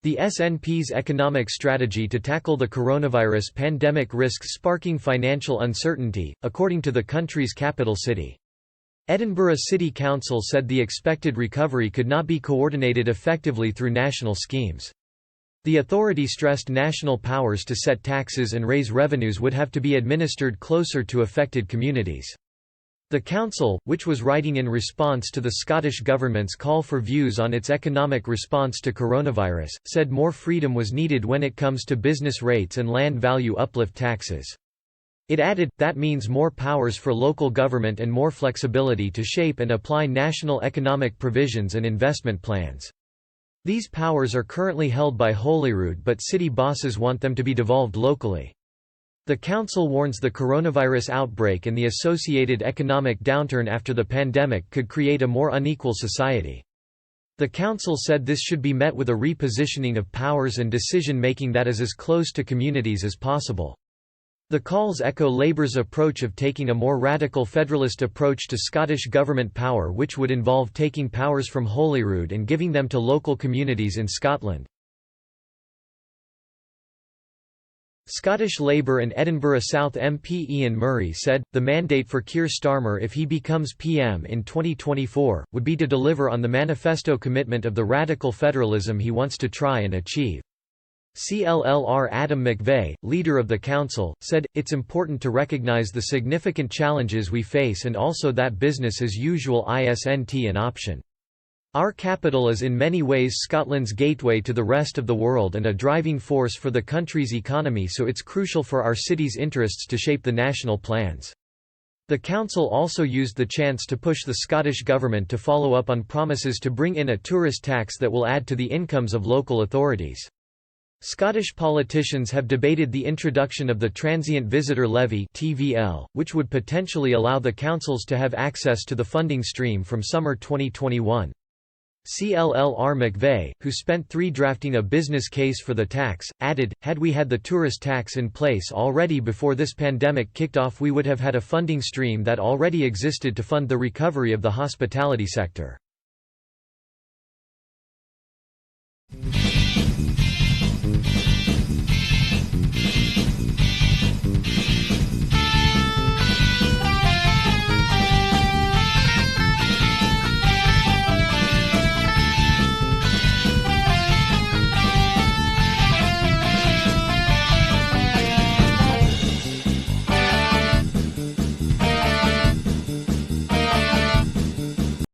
The SNP's economic strategy to tackle the coronavirus pandemic risks sparking financial uncertainty, according to the country's capital city. Edinburgh City Council said the expected recovery could not be coordinated effectively through national schemes. The authority stressed national powers to set taxes and raise revenues would have to be administered closer to affected communities. The council, which was writing in response to the Scottish Government's call for views on its economic response to coronavirus, said more freedom was needed when it comes to business rates and land value uplift taxes. It added, that means more powers for local government and more flexibility to shape and apply national economic provisions and investment plans. These powers are currently held by Holyrood, but city bosses want them to be devolved locally. The council warns the coronavirus outbreak and the associated economic downturn after the pandemic could create a more unequal society. The council said this should be met with a repositioning of powers and decision-making that is as close to communities as possible. The calls echo Labour's approach of taking a more radical federalist approach to Scottish government power, which would involve taking powers from Holyrood and giving them to local communities in Scotland. Scottish Labour and Edinburgh South MP Ian Murray said, the mandate for Keir Starmer if he becomes PM in 2024, would be to deliver on the manifesto commitment of the radical federalism he wants to try and achieve. CLLR Adam McVeigh, leader of the council, said, it's important to recognise the significant challenges we face and also that business as usual isn't an option. Our capital is in many ways Scotland's gateway to the rest of the world and a driving force for the country's economy, so it's crucial for our city's interests to shape the national plans. The council also used the chance to push the Scottish Government to follow up on promises to bring in a tourist tax that will add to the incomes of local authorities. Scottish politicians have debated the introduction of the Transient Visitor Levy (TVL), which would potentially allow the councils to have access to the funding stream from summer 2021. CLLR McVeigh, who spent 3 drafting a business case for the tax, added, had we had the tourist tax in place already before this pandemic kicked off, we would have had a funding stream that already existed to fund the recovery of the hospitality sector.